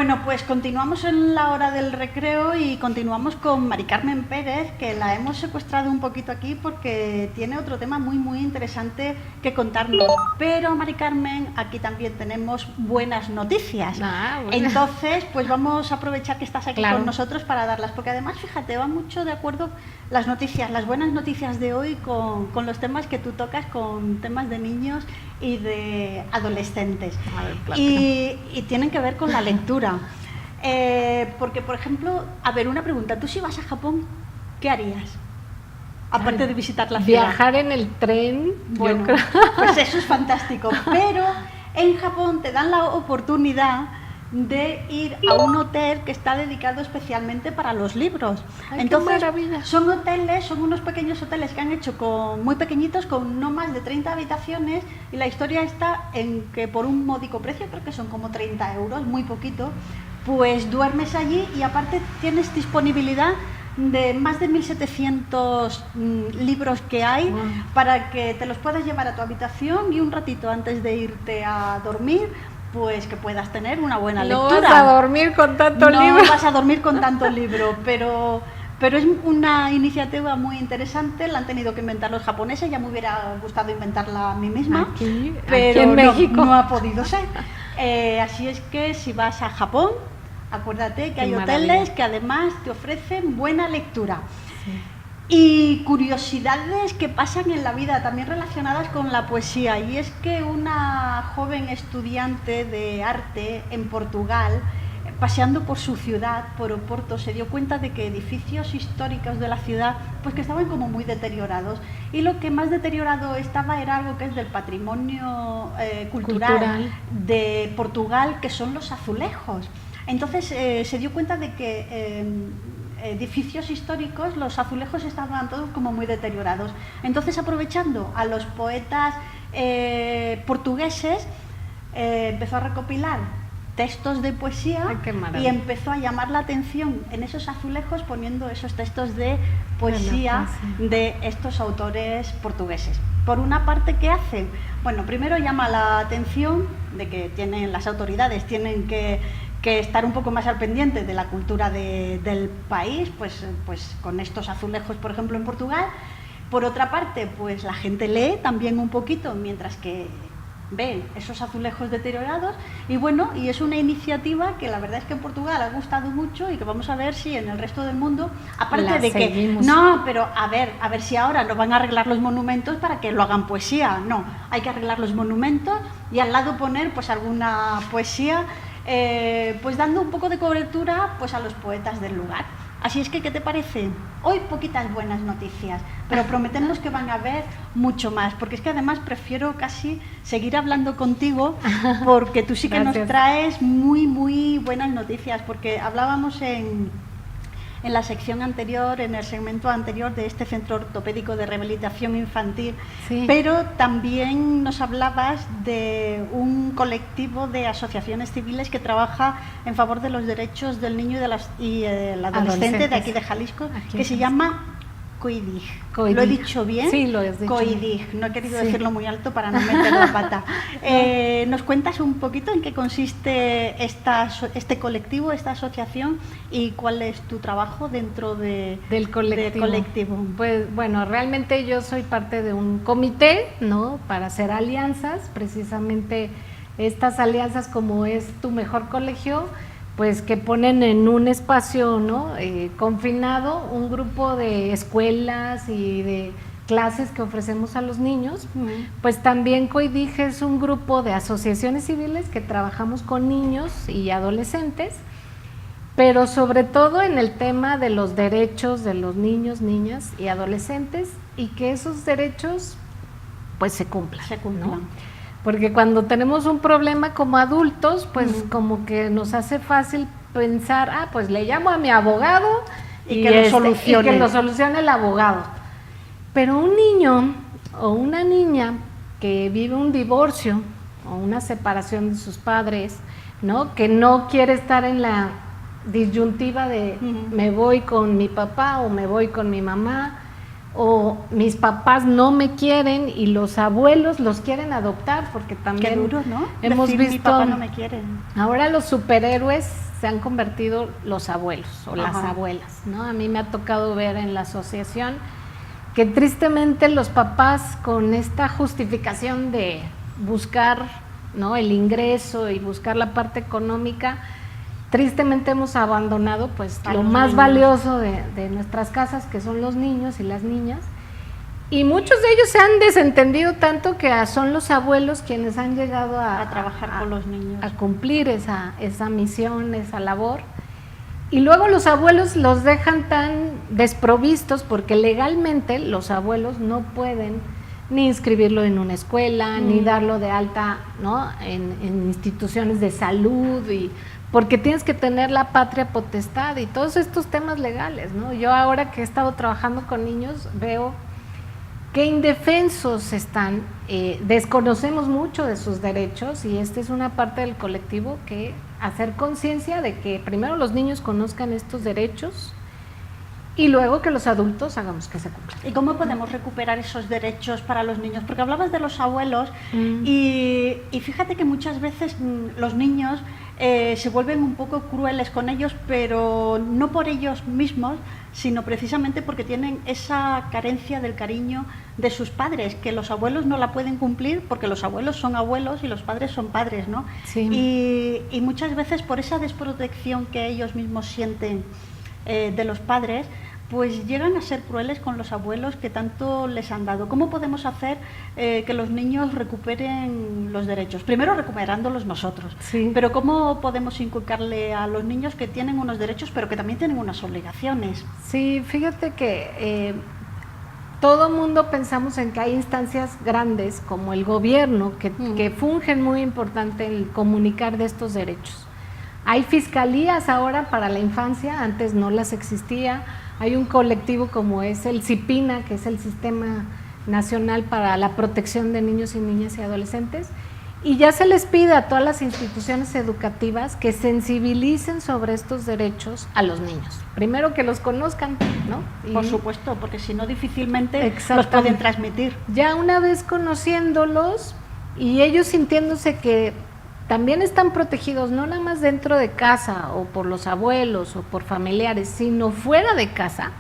Bueno, pues continuamos en la hora del recreo y continuamos con Mari Carmen Pérez, que la hemos secuestrado un poquito aquí porque tiene otro tema muy interesante que contarnos. Pero, Mari Carmen, aquí también tenemos buenas noticias. Bueno. Entonces, pues vamos a aprovechar que estás aquí Claro. con nosotros para darlas, porque además, fíjate, va mucho de acuerdo las noticias, las buenas noticias de hoy con los temas que tú tocas, con temas de niños y de adolescentes. A ver, Y tienen que ver con la lectura. Porque, por ejemplo, a ver, una pregunta, tú si vas a Japón, ¿qué harías? Aparte de visitar la ciudad. Viajar en el tren, Bueno, yo creo. pues eso es fantástico, pero en Japón te dan la oportunidad de ir a un hotel que está dedicado especialmente para los libros. Ay, Entonces, qué maravilla. son hoteles, son unos pequeños hoteles que han hecho muy pequeñitos, con no más de 30 habitaciones, y la historia está en que por un módico precio, creo que son como 30 euros, muy poquito, pues duermes allí y aparte tienes disponibilidad de más de 1700 libros que hay. Wow. Para que te los puedas llevar a tu habitación y un ratito antes de irte a dormir, pues que puedas tener una buena No lectura. vas a dormir con tanto libro. No vas a dormir con tanto libro, pero es una iniciativa muy interesante. La han tenido que inventar los japoneses. Ya me hubiera gustado inventarla a mí misma, pero en no, México. no ha podido ser. Así es que si vas a Japón, acuérdate que Qué hay maravilla. hoteles que además te ofrecen buena lectura. Y curiosidades que pasan en la vida también relacionadas con la poesía, y es que una joven estudiante de arte en Portugal, paseando por su ciudad, por Oporto, se dio cuenta de que edificios históricos de la ciudad pues que estaban como muy deteriorados, y lo que más deteriorado estaba era algo que es del patrimonio cultural de Portugal, que son los azulejos. Entonces se dio cuenta de que edificios históricos, los azulejos estaban todos como muy deteriorados. Entonces, aprovechando a los poetas portugueses, empezó a recopilar textos de poesía. Ay, qué Y maravilla. empezó a llamar la atención en esos azulejos poniendo esos textos de poesía de estos autores portugueses. Por una parte, ¿qué hacen? Bueno, primero llama la atención de que las autoridades tienen que estar un poco más al pendiente de la cultura del país, pues con estos azulejos, por ejemplo, en Portugal. Por otra parte, pues la gente lee también un poquito mientras que ve esos azulejos deteriorados, y bueno, y es una iniciativa que la verdad es que en Portugal ha gustado mucho y que vamos a ver si en el resto del mundo, aparte La de que seguimos. no, pero a ver si ahora no van a arreglar los monumentos para que lo hagan poesía. No, hay que arreglar los monumentos y al lado poner pues alguna poesía, pues dando un poco de cobertura pues a los poetas del lugar. Así es que, ¿qué te parece? Hoy poquitas buenas noticias, pero prometemos que van a haber mucho más, porque es que además prefiero casi seguir hablando contigo, porque tú sí que nos traes muy buenas noticias, porque hablábamos en la sección anterior, en el segmento anterior de este Centro Ortopédico de Rehabilitación Infantil, Sí. pero también nos hablabas de un colectivo de asociaciones civiles que trabaja en favor de los derechos del niño y el adolescente de aquí de Jalisco, que se llama COIDIG. ¿Lo he dicho bien? Sí, lo has dicho. COIDIG, no he querido decirlo muy alto para no meter la pata. ¿Nos cuentas un poquito en qué consiste este colectivo, esta asociación, y cuál es tu trabajo dentro del colectivo? Pues bueno, realmente yo soy parte de un comité, ¿no?, para hacer alianzas, precisamente estas alianzas, como es Tu Mejor Colegio, pues que ponen en un espacio, ¿no?, confinado, un grupo de escuelas y de clases que ofrecemos a los niños. Pues también COIDIG es un grupo de asociaciones civiles que trabajamos con niños y adolescentes, pero sobre todo en el tema de los derechos de los niños, niñas y adolescentes, y que esos derechos pues se cumplan. ¿No? Porque cuando tenemos un problema como adultos, pues como que nos hace fácil pensar, pues le llamo a mi abogado y que lo solucione el abogado. Pero un niño o una niña que vive un divorcio o una separación de sus padres, ¿no?, que no quiere estar en la disyuntiva de me voy con mi papá o me voy con mi mamá, o mis papás no me quieren y los abuelos los quieren adoptar, porque también qué duro, ¿no? hemos decir, visto, mi papá no me quiere. Ahora los superhéroes se han convertido los abuelos o las abuelas, ¿no? A mí me ha tocado ver en la asociación que tristemente los papás, con esta justificación de buscar, ¿no?, el ingreso y buscar la parte económica, tristemente hemos abandonado pues lo más valioso de nuestras casas, que son los niños y las niñas, y muchos de ellos se han desentendido tanto que son los abuelos quienes han llegado a trabajar con los niños, a cumplir esa misión, esa labor, y luego los abuelos los dejan tan desprovistos porque legalmente los abuelos no pueden ni inscribirlo en una escuela, ni darlo de alta, ¿no?, en instituciones de salud, y porque tienes que tener la patria potestad y todos estos temas legales, ¿no? Yo ahora que he estado trabajando con niños veo qué indefensos están, desconocemos mucho de sus derechos, y esta es una parte del colectivo que hacer conciencia de que primero los niños conozcan estos derechos y luego que los adultos hagamos que se cumplan. ¿Y cómo podemos recuperar esos derechos para los niños? Porque hablabas de los abuelos y fíjate que muchas veces los niños se vuelven un poco crueles con ellos, pero no por ellos mismos, sino precisamente porque tienen esa carencia del cariño de sus padres, que los abuelos no la pueden cumplir porque los abuelos son abuelos y los padres son padres, ¿no? Sí. Y muchas veces por esa desprotección que ellos mismos sienten de los padres, pues llegan a ser crueles con los abuelos que tanto les han dado. ¿Cómo podemos hacer que los niños recuperen los derechos? Primero recuperándolos nosotros, pero ¿cómo podemos inculcarle a los niños que tienen unos derechos pero que también tienen unas obligaciones? Sí, fíjate que todo mundo pensamos en que hay instancias grandes como el gobierno que fungen muy importante en comunicar de estos derechos. Hay fiscalías ahora para la infancia, antes no las existía. Hay un colectivo como es el CIPINA, que es el Sistema Nacional para la Protección de Niños y Niñas y Adolescentes, y ya se les pide a todas las instituciones educativas que sensibilicen sobre estos derechos a los niños. Primero que los conozcan, ¿no? Por supuesto, porque si no difícilmente los pueden transmitir. Ya una vez conociéndolos y ellos sintiéndose que también están protegidos, no nada más dentro de casa o por los abuelos o por familiares, sino fuera de casa,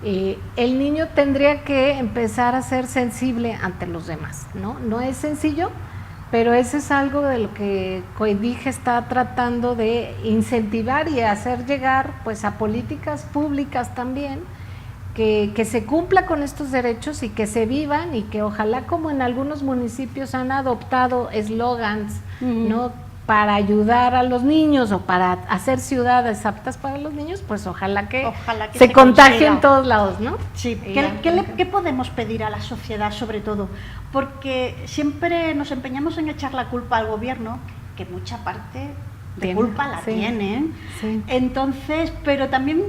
el niño tendría que empezar a ser sensible ante los demás, ¿no? No es sencillo, pero eso es algo de lo que COEDIG está tratando de incentivar y hacer llegar pues a políticas públicas también, que se cumpla con estos derechos y que se vivan, y que ojalá, como en algunos municipios han adoptado eslogans, ¿no?, para ayudar a los niños o para hacer ciudades aptas para los niños, pues ojalá que se contagie en todos lados, ¿no? Sí. ¿Qué podemos pedir a la sociedad sobre todo? Porque siempre nos empeñamos en echar la culpa al gobierno, que mucha parte de culpa la tienen. Sí. Entonces, pero también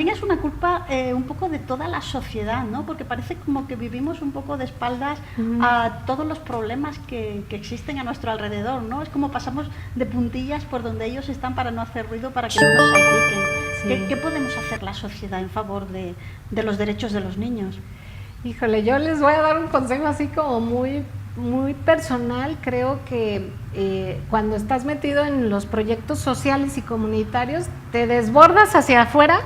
es una culpa un poco de toda la sociedad, ¿no? Porque parece como que vivimos un poco de espaldas a todos los problemas que existen a nuestro alrededor, ¿no? Es como pasamos de puntillas por donde ellos están para no hacer ruido, para que no nos salpiquen. ¿Qué podemos hacer la sociedad en favor de los derechos de los niños? Híjole, yo les voy a dar un consejo así como muy personal. Creo que cuando estás metido en los proyectos sociales y comunitarios, te desbordas hacia afuera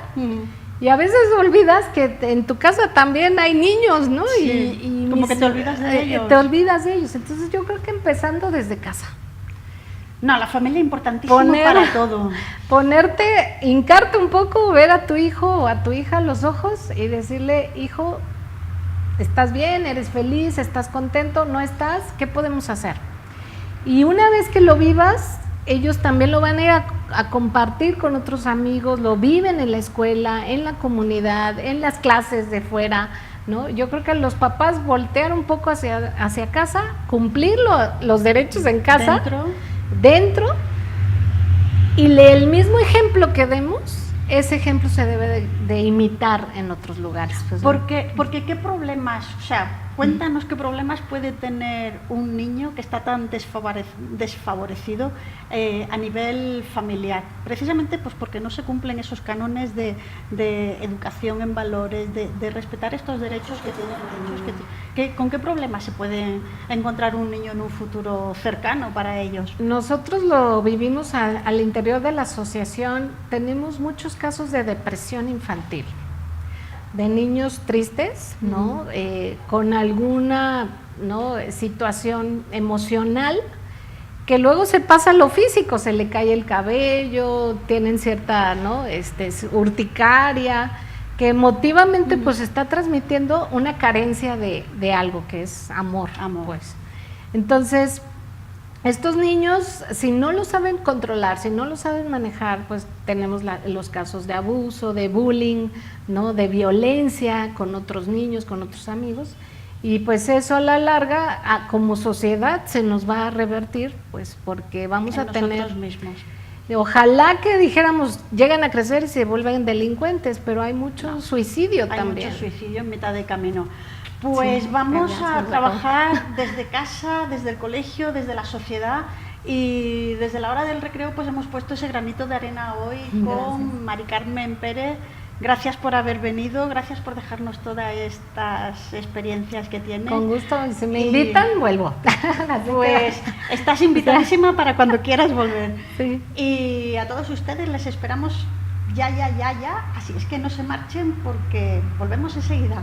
y a veces olvidas que en tu casa también hay niños, ¿no? Sí, y como que te olvidas de ellos. Te olvidas de ellos. Entonces yo creo que empezando desde casa. No, la familia es importantísima para todo. Hincarte un poco, ver a tu hijo o a tu hija a los ojos y decirle: hijo, ¿estás bien? ¿Eres feliz? ¿Estás contento? ¿No estás? ¿Qué podemos hacer? Y una vez que lo vivas, ellos también lo van a ir a compartir con otros amigos, lo viven en la escuela, en la comunidad, en las clases de fuera, ¿no? Yo creo que los papás voltear un poco hacia casa, cumplir los derechos en casa, dentro, y el mismo ejemplo que demos, ese ejemplo se debe de imitar en otros lugares. Pues, porque ¿qué problemas? O sea, Cuéntanos qué problemas puede tener un niño que está tan desfavorecido a nivel familiar, precisamente pues porque no se cumplen esos cánones de educación en valores, de respetar estos derechos que tienen los niños. ¿Con qué problemas se puede encontrar un niño en un futuro cercano para ellos? Nosotros lo vivimos al interior de la asociación. Tenemos muchos casos de depresión infantil, de niños tristes, ¿no? Con alguna, ¿no?, situación emocional que luego se pasa a lo físico, se le cae el cabello, tienen cierta, ¿no?, urticaria, que emotivamente pues está transmitiendo una carencia de algo que es amor, pues. Entonces, estos niños, si no lo saben controlar, si no lo saben manejar, pues tenemos los casos de abuso, de bullying, ¿no?, de violencia con otros niños, con otros amigos, y pues eso a la larga, como sociedad, se nos va a revertir, pues porque vamos a tener... mismos. Ojalá que dijéramos, llegan a crecer y se vuelven delincuentes, pero hay mucho suicidio también. Hay mucho suicidio en mitad de camino. Pues sí, vamos a trabajar desde casa, desde el colegio, desde la sociedad, y desde la hora del recreo pues hemos puesto ese granito de arena hoy con Mari Carmen Pérez. Gracias por haber venido, gracias por dejarnos todas estas experiencias que tienes. Con gusto, si me invitan, vuelvo. Pues estás invitadísima para cuando quieras volver. Sí. Y a todos ustedes les esperamos ya, así es que no se marchen porque volvemos enseguida.